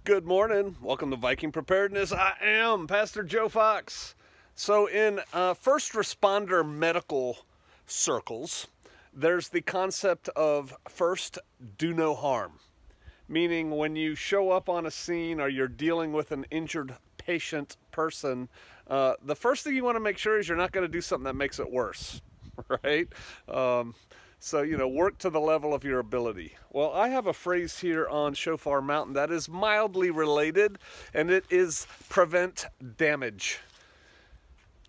Good morning. Welcome to Viking Preparedness. I am Pastor Joe Fox. So in first responder medical circles, there's the concept of first, do no harm. Meaning when you show up on a scene or you're dealing with an injured patient person, the first thing you want to make sure is you're not going to do something that makes it worse, right? So, work to the level of your ability. Well, I have a phrase here on Shofar Mountain that is mildly related, and it is prevent damage.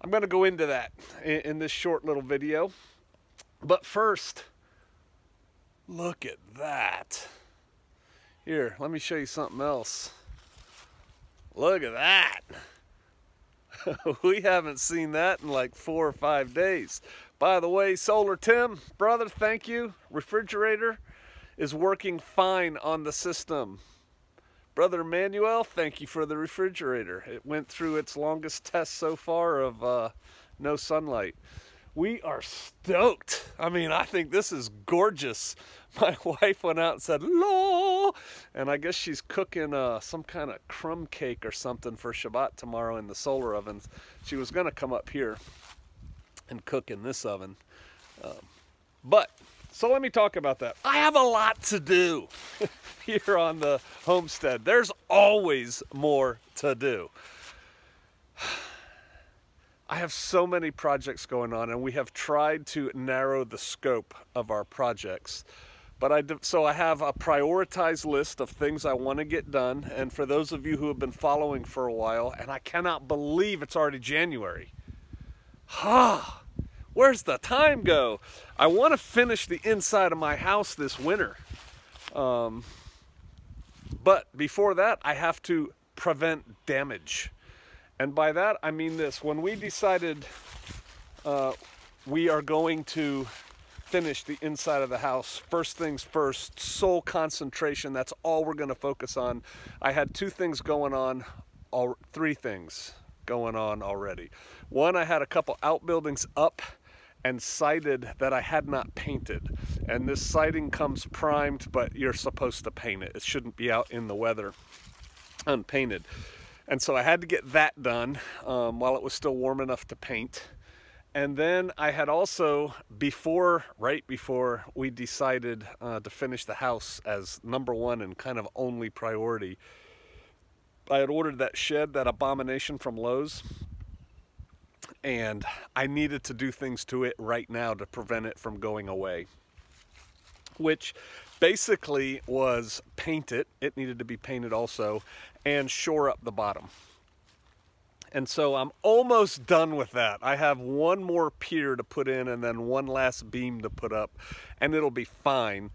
I'm going to go into that in this short little video. But first, look at that. Here, let me show you something else. Look at that. We haven't seen that in like 4 or 5 days. By the way, Solar Tim, brother, thank you. Refrigerator is working fine on the system. Brother Emmanuel, thank you for the refrigerator. It went through its longest test so far of no sunlight. We are stoked. I mean, I think this is gorgeous. My wife went out and said, "Lo!" And I guess she's cooking some kind of crumb cake or something for Shabbat tomorrow in the solar oven. She was going to come up here and cook in this oven. So let me talk about that. I have a lot to do here on the homestead. There's always more to do. I have so many projects going on, and we have tried to narrow the scope of our projects. So I have a prioritized list of things I want to get done. And for those of you who have been following for a while, and I cannot believe it's already January. Where's the time go? I want to finish the inside of my house this winter. But before that, I have to prevent damage. And by that, I mean this. When we decided we are going to finish the inside of the house, first things first, sole concentration, that's all we're going to focus on. I had 2 things going on, 3 things going on already. One, I had a couple outbuildings up and sided that I had not painted. And this siding comes primed, but you're supposed to paint it. It shouldn't be out in the weather unpainted. And so I had to get that done while it was still warm enough to paint. And then I had also, right before we decided to finish the house as #1 and kind of only priority, I had ordered that shed, that abomination from Lowe's, and I needed to do things to it right now to prevent it from going away, which basically was paint it. It needed to be painted also, and shore up the bottom. And so I'm almost done with that. I have one more pier to put in and then one last beam to put up, and it'll be fine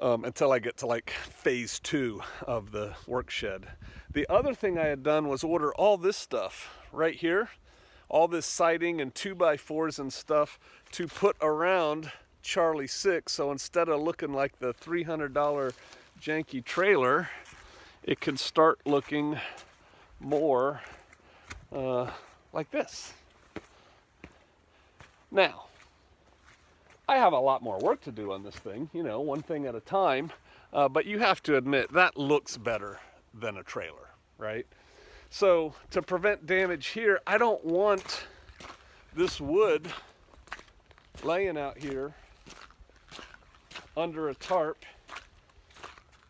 until I get to like phase 2 of the work shed. The other thing I had done was order all this stuff right here, all this siding and 2x4s and stuff to put around Charlie 6. So instead of looking like the $300 janky trailer, it could start looking more like this. Now, I have a lot more work to do on this thing, one thing at a time, but you have to admit that looks better than a trailer, right? So to prevent damage here, I don't want this wood laying out here under a tarp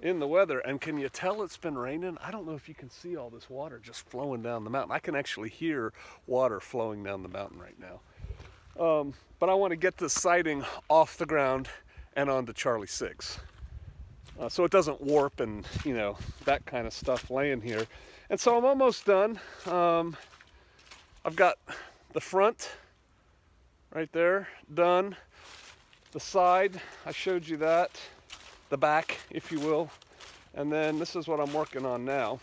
in the weather. And can you tell it's been raining? I don't know if you can see all this water just flowing down the mountain. I can actually hear water flowing down the mountain right now. But I want to get this siding off the ground and onto Charlie 6. So it doesn't warp and, that kind of stuff laying here. And so I'm almost done. I've got the front right there done. The side, I showed you that. The back, if you will. And then this is what I'm working on now.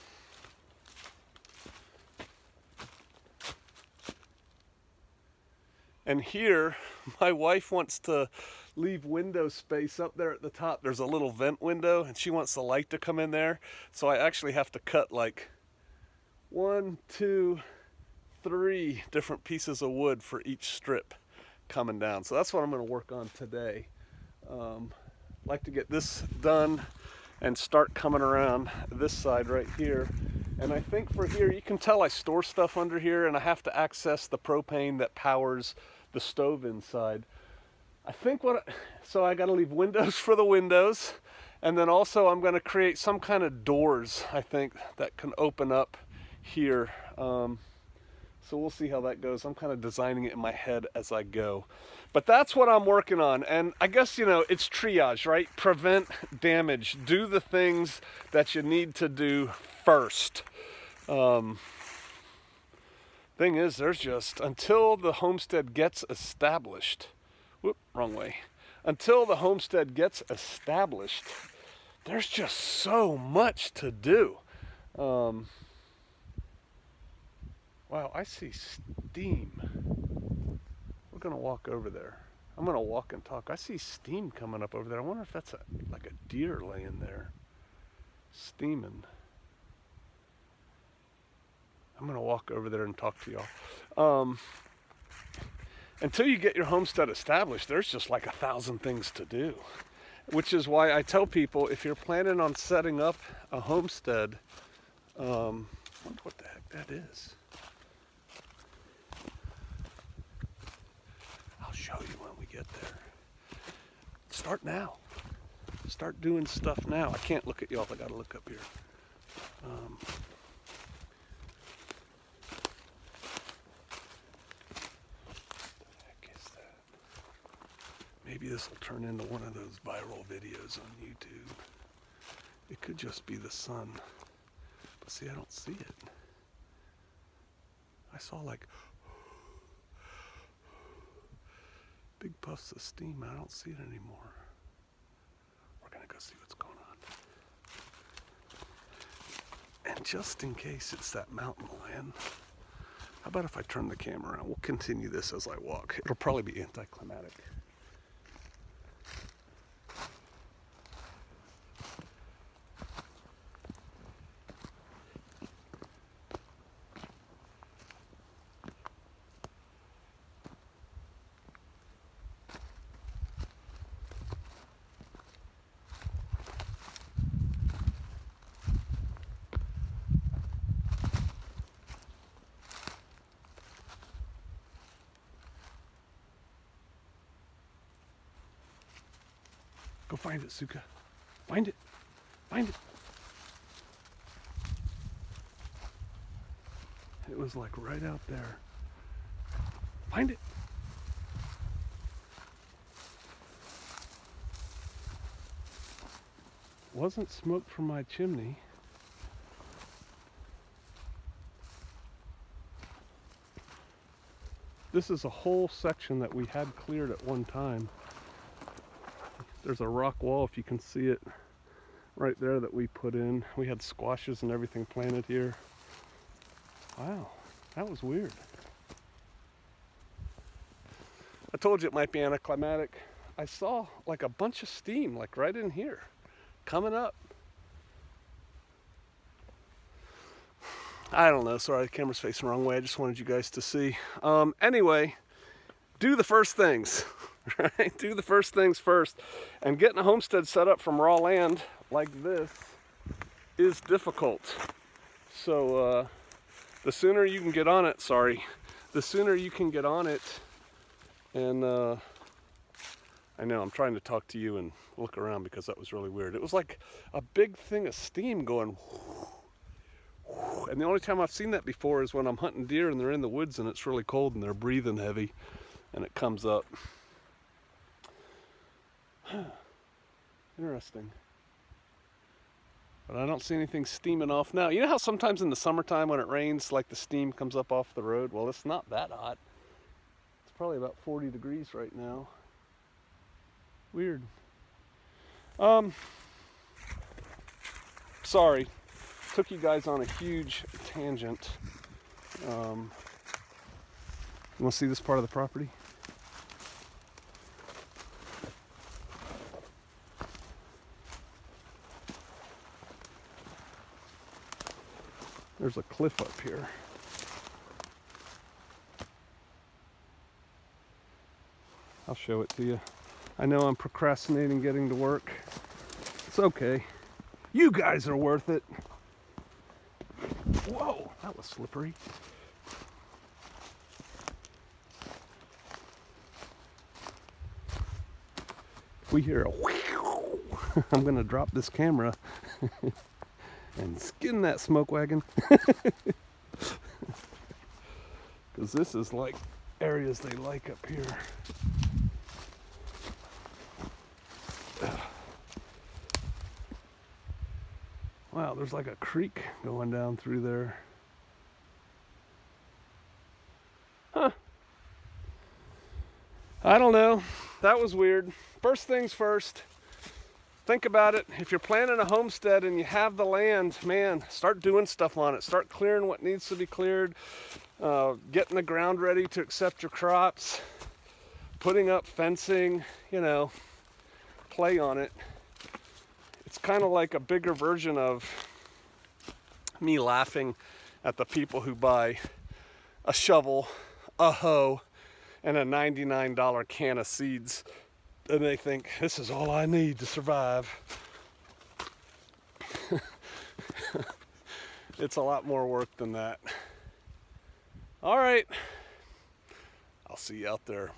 And here, my wife wants to leave window space up there at the top. There's a little vent window, and she wants the light to come in there. So I actually have to cut like 1, 2, 3 different pieces of wood for each strip coming down. So that's what I'm going to work on today. Like to get this done and start coming around this side right here. And I think for here, you can tell I store stuff under here, and I have to access the propane that powers the stove inside. I think so I got to leave windows for the windows, and then also I'm going to create some kind of doors, I think, that can open up here. So we'll see how that goes. I'm kind of designing it in my head as I go. But that's what I'm working on. And I guess, you know, it's triage, right? Prevent damage. Do the things that you need to do first. Thing is, there's just, until the homestead gets established, whoop, wrong way. Until the homestead gets established, there's just so much to do. Wow, I see steam. We're gonna walk over there. I'm gonna walk and talk. I see steam coming up over there. I wonder if that's like a deer laying there, steaming. I'm gonna walk over there and talk to y'all. Until you get your homestead established, there's just like 1,000 things to do. Which is why I tell people, if you're planning on setting up a homestead, I wonder what the heck that is. I'll show you when we get there. Start now. Start doing stuff now. I can't look at y'all. I gotta look up here. What the heck is that? Maybe this will turn into one of those viral videos on YouTube. It could just be the sun. But see, I don't see it. I saw like big puffs of steam. I don't see it anymore. We're gonna go see what's going on. And just in case it's that mountain lion, how about if I turn the camera around? We'll continue this as I walk. It'll probably be anticlimactic. Go find it, Suka. Find it. Find it. It was like right out there. Find it. Wasn't smoke from my chimney. This is a whole section that we had cleared at one time. There's a rock wall, if you can see it, right there that we put in. We had squashes and everything planted here. Wow, that was weird. I told you it might be anticlimactic. I saw like a bunch of steam, like right in here, coming up. I don't know, sorry, the camera's facing the wrong way. I just wanted you guys to see. Anyway, do the first things. Right? Do the first things first. And getting a homestead set up from raw land like this is difficult. So the sooner you can get on it, the sooner you can get on it. And I know I'm trying to talk to you and look around because that was really weird. It was like a big thing of steam going. And the only time I've seen that before is when I'm hunting deer and they're in the woods and it's really cold and they're breathing heavy and it comes up. Interesting. But I don't see anything steaming off now. You know how sometimes in the summertime when it rains, like the steam comes up off the road? Well, it's not that hot. It's probably about 40 degrees right now. Weird. Sorry. Took you guys on a huge tangent. You want to see this part of the property? There's a cliff up here. I'll show it to you. I know I'm procrastinating getting to work. It's okay. You guys are worth it. Whoa, that was slippery. We hear a whew. I'm gonna drop this camera and skin that smoke wagon. Because this is like areas they like up here. Wow, there's like a creek going down through there. Huh. I don't know. That was weird. First things first, think about it. If you're planning a homestead and you have the land, man, start doing stuff on it. Start clearing what needs to be cleared, getting the ground ready to accept your crops, putting up fencing, you know, play on it. It's kind of like a bigger version of me laughing at the people who buy a shovel, a hoe, and a $99 can of seeds, and they think this is all I need to survive. It's a lot more work than that. All right, I'll see you out there.